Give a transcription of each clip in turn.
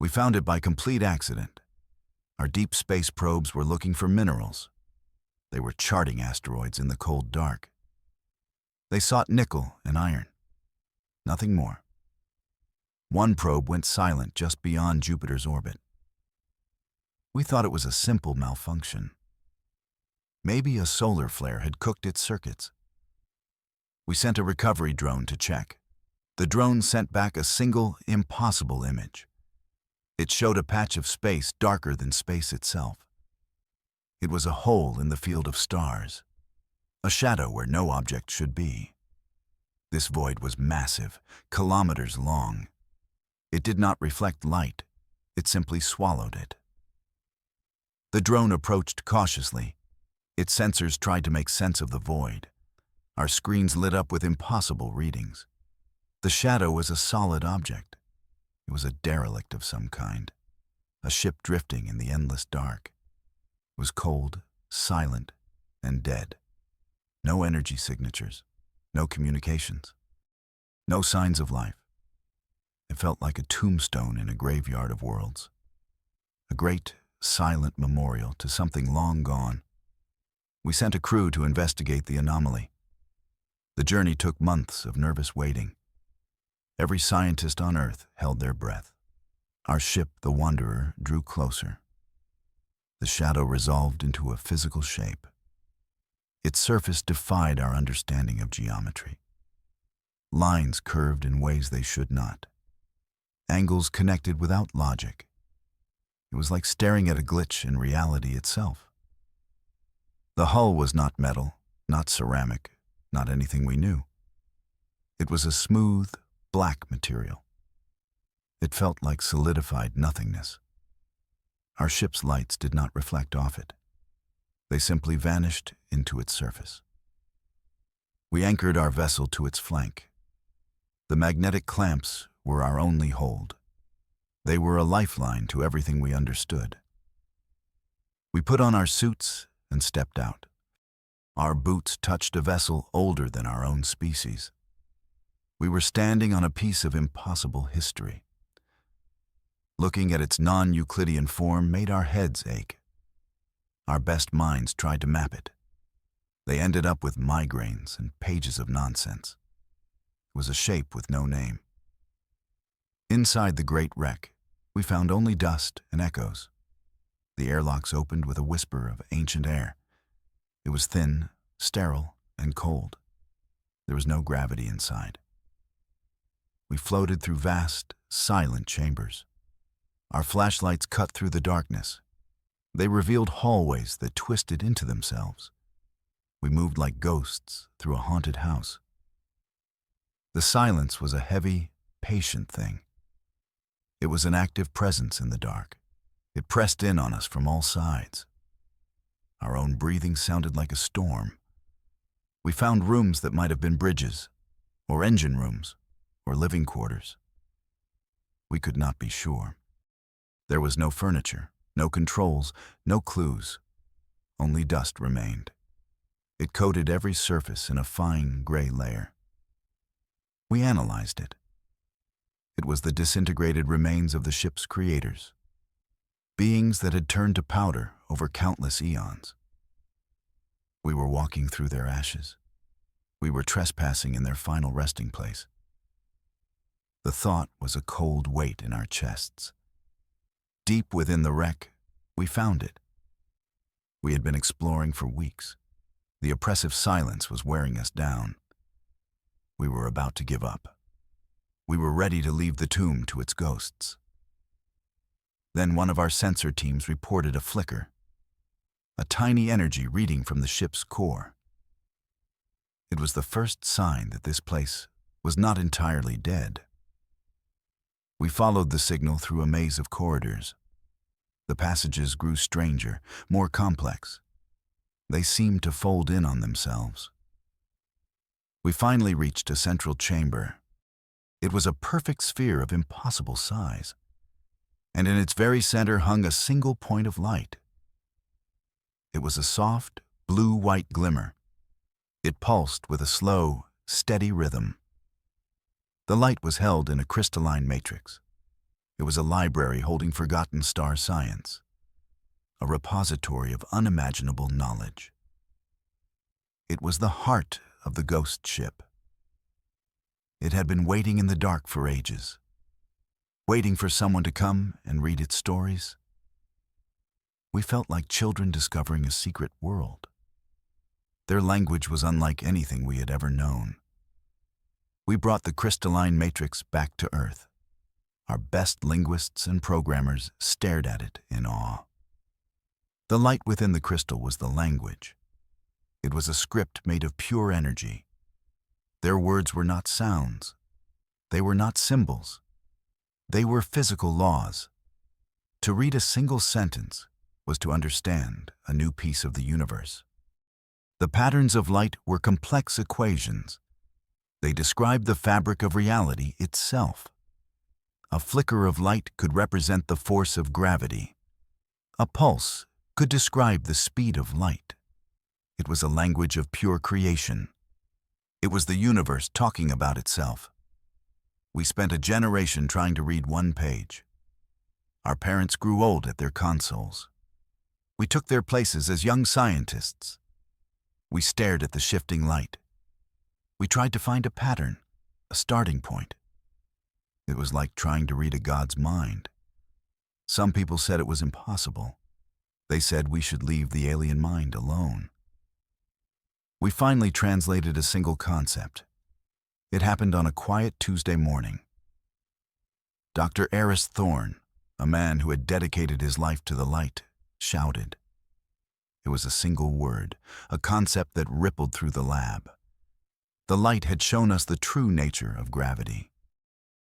We found it by complete accident. Our deep space probes were looking for minerals. They were charting asteroids in the cold dark. They sought nickel and iron. Nothing more. One probe went silent just beyond Jupiter's orbit. We thought it was a simple malfunction. Maybe a solar flare had cooked its circuits. We sent a recovery drone to check. The drone sent back a single, impossible image. It showed a patch of space darker than space itself. It was a hole in the field of stars, a shadow where no object should be. This void was massive, kilometers long. It did not reflect light, it simply swallowed it. The drone approached cautiously. Its sensors tried to make sense of the void. Our screens lit up with impossible readings. The shadow was a solid object. It was a derelict of some kind, a ship drifting in the endless dark. It was cold, silent, and dead. No energy signatures, no communications, no signs of life. It felt like a tombstone in a graveyard of worlds, a great, silent memorial to something long gone. We sent a crew to investigate the anomaly. The journey took months of nervous waiting. Every scientist on Earth held their breath. Our ship, the Wanderer, drew closer. The shadow resolved into a physical shape. Its surface defied our understanding of geometry. Lines curved in ways they should not. Angles connected without logic. It was like staring at a glitch in reality itself. The hull was not metal, not ceramic, not anything we knew. It was a smooth, black material. It felt like solidified nothingness. Our ship's lights did not reflect off it. They simply vanished into its surface. We anchored our vessel to its flank. The magnetic clamps were our only hold. They were a lifeline to everything we understood. We put on our suits and stepped out. Our boots touched a vessel older than our own species. We were standing on a piece of impossible history. Looking at its non-Euclidean form made our heads ache. Our best minds tried to map it. They ended up with migraines and pages of nonsense. It was a shape with no name. Inside the great wreck, we found only dust and echoes. The airlocks opened with a whisper of ancient air. It was thin, sterile, and cold. There was no gravity inside. We floated through vast, silent chambers. Our flashlights cut through the darkness. They revealed hallways that twisted into themselves. We moved like ghosts through a haunted house. The silence was a heavy, patient thing. It was an active presence in the dark. It pressed in on us from all sides. Our own breathing sounded like a storm. We found rooms that might have been bridges, or engine rooms, or living quarters. We could not be sure. There was no furniture, no controls, no clues. Only dust remained. It coated every surface in a fine gray layer. We analyzed it. It was the disintegrated remains of the ship's creators, beings that had turned to powder over countless eons. We were walking through their ashes. We were trespassing in their final resting place. The thought was a cold weight in our chests. Deep within the wreck, we found it. We had been exploring for weeks. The oppressive silence was wearing us down. We were about to give up. We were ready to leave the tomb to its ghosts. Then one of our sensor teams reported a flicker, a tiny energy reading from the ship's core. It was the first sign that this place was not entirely dead. We followed the signal through a maze of corridors. The passages grew stranger, more complex. They seemed to fold in on themselves. We finally reached a central chamber. It was a perfect sphere of impossible size, and in its very center hung a single point of light. It was a soft, blue-white glimmer. It pulsed with a slow, steady rhythm. The light was held in a crystalline matrix. It was a library holding forgotten star science, a repository of unimaginable knowledge. It was the heart of the ghost ship. It had been waiting in the dark for ages, waiting for someone to come and read its stories. We felt like children discovering a secret world. Their language was unlike anything we had ever known. We brought the crystalline matrix back to Earth. Our best linguists and programmers stared at it in awe. The light within the crystal was the language. It was a script made of pure energy. Their words were not sounds. They were not symbols. They were physical laws. To read a single sentence was to understand a new piece of the universe. The patterns of light were complex equations. They described the fabric of reality itself. A flicker of light could represent the force of gravity. A pulse could describe the speed of light. It was a language of pure creation. It was the universe talking about itself. We spent a generation trying to read one page. Our parents grew old at their consoles. We took their places as young scientists. We stared at the shifting light. We tried to find a pattern, a starting point. It was like trying to read a god's mind. Some people said it was impossible. They said we should leave the alien mind alone. We finally translated a single concept. It happened on a quiet Tuesday morning. Dr. Eris Thorne, a man who had dedicated his life to the light, shouted. It was a single word, a concept that rippled through the lab. The light had shown us the true nature of gravity.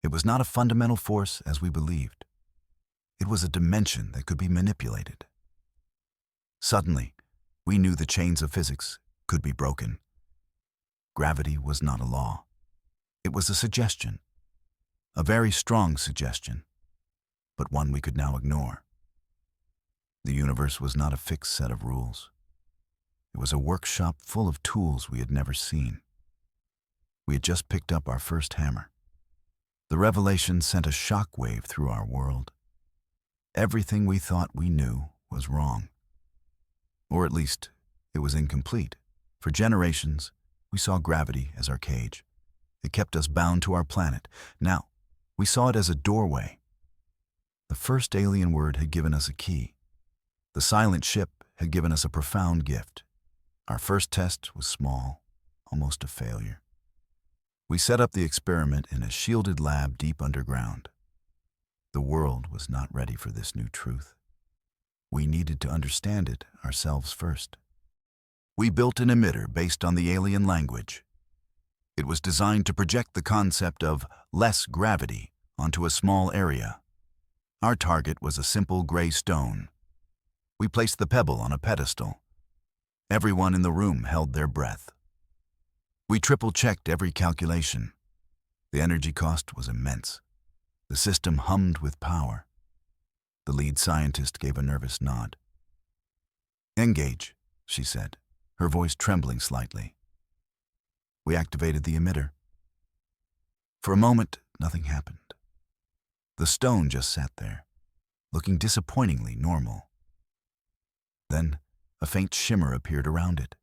It was not a fundamental force as we believed. It was a dimension that could be manipulated. Suddenly, we knew the chains of physics could be broken. Gravity was not a law. It was a suggestion, a very strong suggestion, but one we could now ignore. The universe was not a fixed set of rules. It was a workshop full of tools we had never seen. We had just picked up our first hammer. The revelation sent a shock wave through our world. Everything we thought we knew was wrong. Or at least, it was incomplete. For generations, we saw gravity as our cage. It kept us bound to our planet. Now, we saw it as a doorway. The first alien word had given us a key. The silent ship had given us a profound gift. Our first test was small, almost a failure. We set up the experiment in a shielded lab deep underground. The world was not ready for this new truth. We needed to understand it ourselves first. We built an emitter based on the alien language. It was designed to project the concept of less gravity onto a small area. Our target was a simple gray stone. We placed the pebble on a pedestal. Everyone in the room held their breath. We triple-checked every calculation. The energy cost was immense. The system hummed with power. The lead scientist gave a nervous nod. "Engage," she said, her voice trembling slightly. We activated the emitter. For a moment, nothing happened. The stone just sat there, looking disappointingly normal. Then, a faint shimmer appeared around it.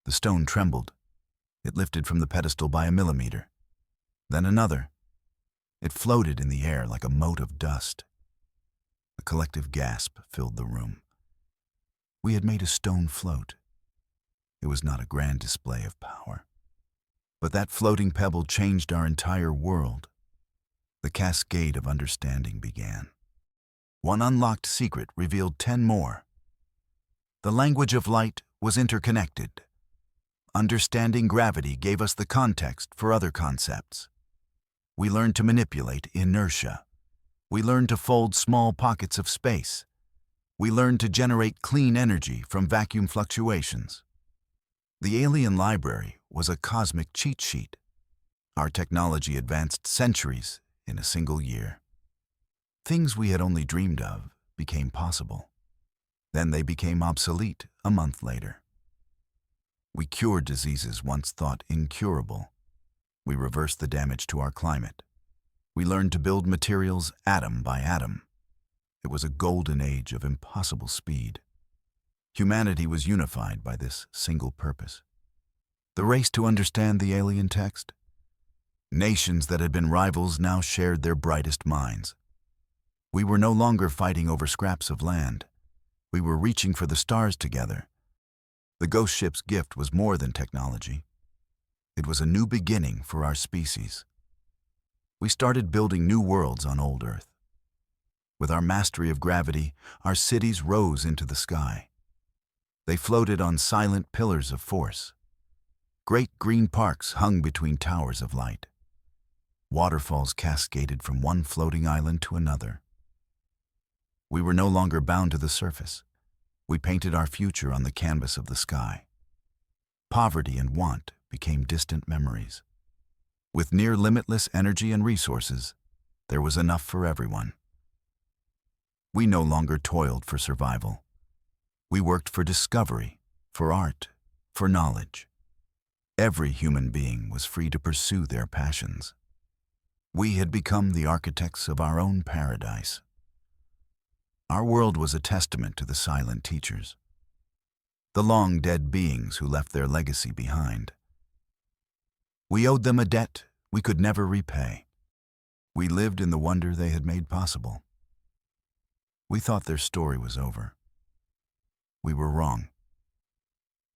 The stone trembled. It lifted from the pedestal by a millimeter. Then another. It floated in the air like a mote of dust. A collective gasp filled the room. We had made a stone float. It was not a grand display of power. But that floating pebble changed our entire world. The cascade of understanding began. One unlocked secret revealed 10 more. The language of light was interconnected. Understanding gravity gave us the context for other concepts. We learned to manipulate inertia. We learned to fold small pockets of space. We learned to generate clean energy from vacuum fluctuations. The alien library was a cosmic cheat sheet. Our technology advanced centuries in a single year. Things we had only dreamed of became possible. Then they became obsolete a month later. We cured diseases once thought incurable. We reversed the damage to our climate. We learned to build materials atom by atom. It was a golden age of impossible speed. Humanity was unified by this single purpose. The race to understand the alien text? Nations that had been rivals now shared their brightest minds. We were no longer fighting over scraps of land. We were reaching for the stars together. The ghost ship's gift was more than technology. It was a new beginning for our species. We started building new worlds on old Earth. With our mastery of gravity, our cities rose into the sky. They floated on silent pillars of force. Great green parks hung between towers of light. Waterfalls cascaded from one floating island to another. We were no longer bound to the surface. We painted our future on the canvas of the sky. Poverty and want became distant memories. With near limitless energy and resources, there was enough for everyone. We no longer toiled for survival. We worked for discovery, for art, for knowledge. Every human being was free to pursue their passions. We had become the architects of our own paradise. Our world was a testament to the silent teachers, the long-dead beings who left their legacy behind. We owed them a debt we could never repay. We lived in the wonder they had made possible. We thought their story was over. We were wrong.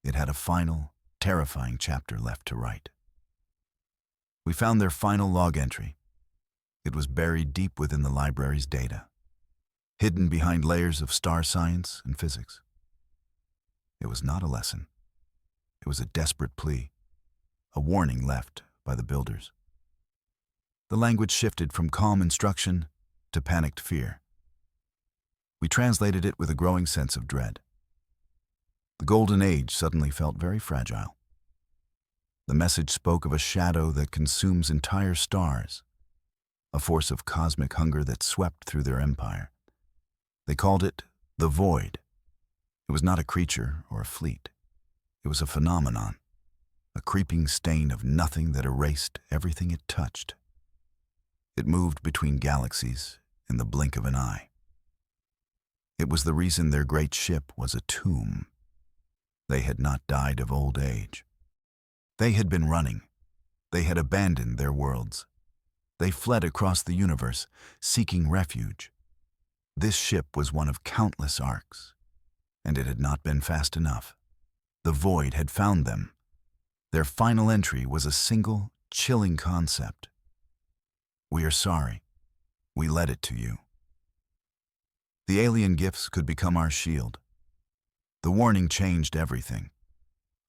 It had a final, terrifying chapter left to write. We found their final log entry. It was buried deep within the library's data, hidden behind layers of star science and physics. It was not a lesson. It was a desperate plea, a warning left by the builders. The language shifted from calm instruction to panicked fear. We translated it with a growing sense of dread. The golden age suddenly felt very fragile. The message spoke of a shadow that consumes entire stars, a force of cosmic hunger that swept through their empire. They called it the Void. It was not a creature or a fleet. It was a phenomenon, a creeping stain of nothing that erased everything it touched. It moved between galaxies in the blink of an eye. It was the reason their great ship was a tomb. They had not died of old age. They had been running. They had abandoned their worlds. They fled across the universe, seeking refuge. This ship was one of countless arcs, and it had not been fast enough. The Void had found them. Their final entry was a single, chilling concept. We are sorry. We led it to you. The alien gifts could become our shield. The warning changed everything.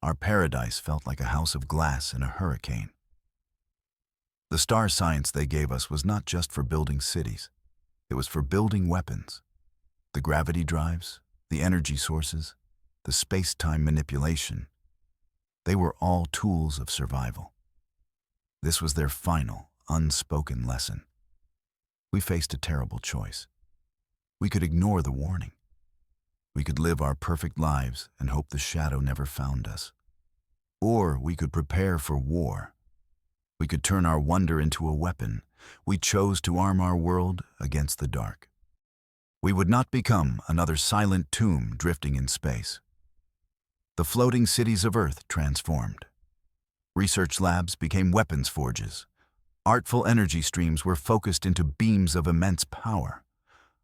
Our paradise felt like a house of glass in a hurricane. The star science they gave us was not just for building cities. It was for building weapons. The gravity drives, the energy sources, the space-time manipulation. They were all tools of survival. This was their final, unspoken lesson. We faced a terrible choice. We could ignore the warning. We could live our perfect lives and hope the shadow never found us. Or we could prepare for war. We could turn our wonder into a weapon. We chose to arm our world against the dark. We would not become another silent tomb drifting in space. The floating cities of Earth transformed. Research labs became weapons forges. Artful energy streams were focused into beams of immense power.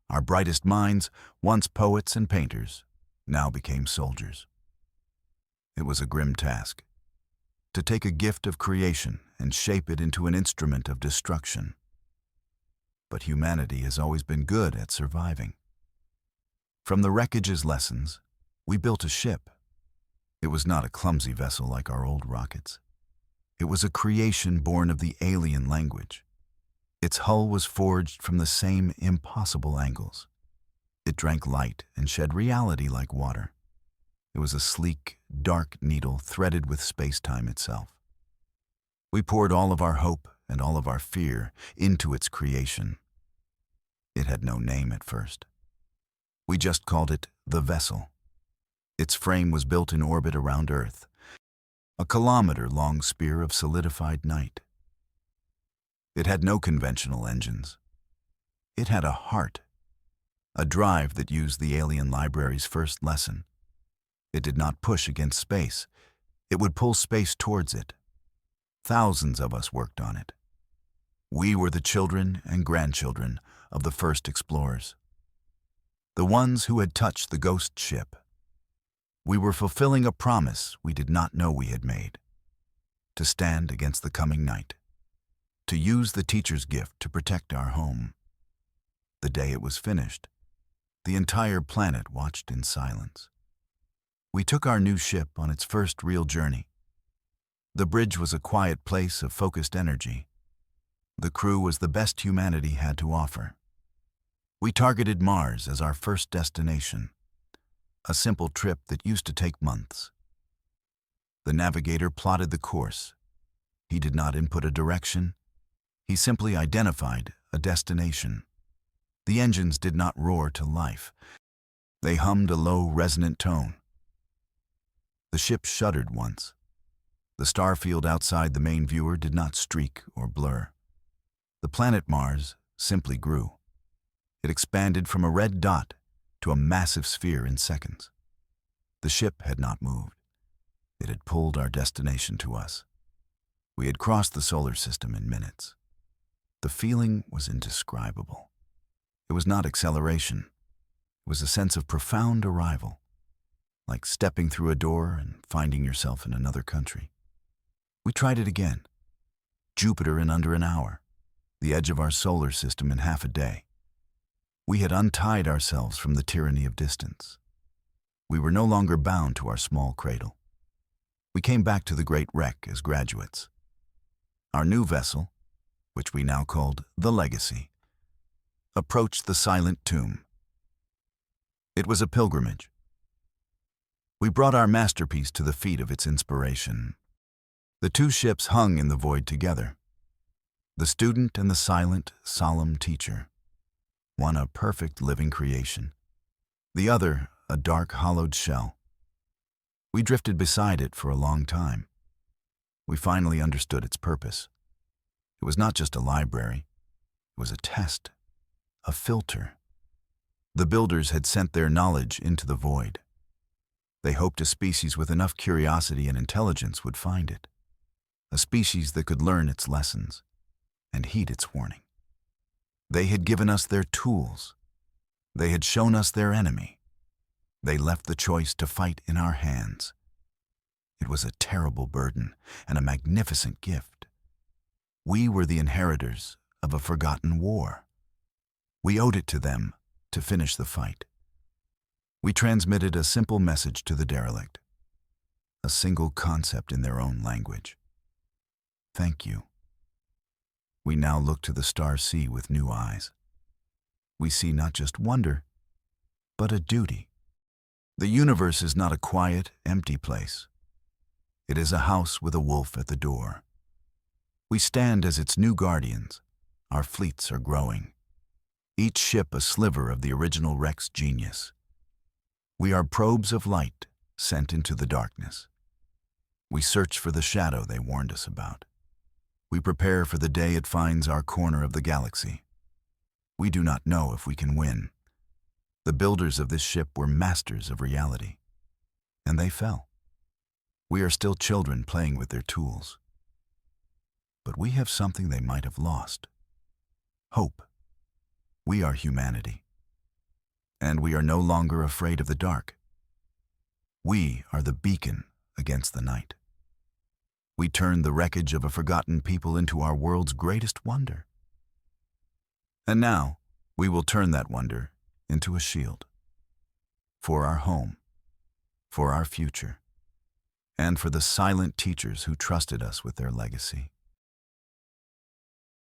Our brightest minds, once poets and painters, now became soldiers. It was a grim task, to take a gift of creation and shape it into an instrument of destruction. But humanity has always been good at surviving. From the Wreckage's lessons, we built a ship. It was not a clumsy vessel like our old rockets. It was a creation born of the alien language. Its hull was forged from the same impossible angles. It drank light and shed reality like water. It was a sleek, dark needle threaded with space-time itself. We poured all of our hope and all of our fear into its creation. It had no name at first. We just called it the vessel. Its frame was built in orbit around Earth, a kilometer-long spear of solidified night. It had no conventional engines. It had a heart, a drive that used the alien library's first lesson. It did not push against space. It would pull space towards it. Thousands of us worked on it. We were the children and grandchildren of the first explorers, the ones who had touched the ghost ship. We were fulfilling a promise we did not know we had made, to stand against the coming night, to use the teacher's gift to protect our home. The day it was finished, the entire planet watched in silence. We took our new ship on its first real journey. The bridge was a quiet place of focused energy. The crew was the best humanity had to offer. We targeted Mars as our first destination, a simple trip that used to take months. The navigator plotted the course. He did not input a direction. He simply identified a destination. The engines did not roar to life. They hummed a low, resonant tone. The ship shuddered once. The star field outside the main viewer did not streak or blur. The planet Mars simply grew. It expanded from a red dot to a massive sphere in seconds. The ship had not moved. It had pulled our destination to us. We had crossed the solar system in minutes. The feeling was indescribable. It was not acceleration. It was a sense of profound arrival, like stepping through a door and finding yourself in another country. We tried it again. Jupiter in under an hour, the edge of our solar system in half a day. We had untied ourselves from the tyranny of distance. We were no longer bound to our small cradle. We came back to the Great Wreck as graduates. Our new vessel, which we now called the Legacy, approached the silent tomb. It was a pilgrimage. We brought our masterpiece to the feet of its inspiration. The two ships hung in the void together, the student and the silent, solemn teacher, one a perfect living creation, the other a dark, hollowed shell. We drifted beside it for a long time. We finally understood its purpose. It was not just a library. It was a test, a filter. The builders had sent their knowledge into the void. They hoped a species with enough curiosity and intelligence would find it, a species that could learn its lessons and heed its warning. They had given us their tools. They had shown us their enemy. They left the choice to fight in our hands. It was a terrible burden and a magnificent gift. We were the inheritors of a forgotten war. We owed it to them to finish the fight. We transmitted a simple message to the derelict, a single concept in their own language. Thank you. We now look to the star sea with new eyes. We see not just wonder, but a duty. The universe is not a quiet, empty place. It is a house with a wolf at the door. We stand as its new guardians. Our fleets are growing, each ship a sliver of the original wreck's genius. We are probes of light sent into the darkness. We search for the shadow they warned us about. We prepare for the day it finds our corner of the galaxy. We do not know if we can win. The builders of this ship were masters of reality, and they fell. We are still children playing with their tools. But we have something they might have lost: hope. We are humanity, and we are no longer afraid of the dark. We are the beacon against the night. We turn the wreckage of a forgotten people into our world's greatest wonder. And now, we will turn that wonder into a shield. For our home, for our future, and for the silent teachers who trusted us with their legacy.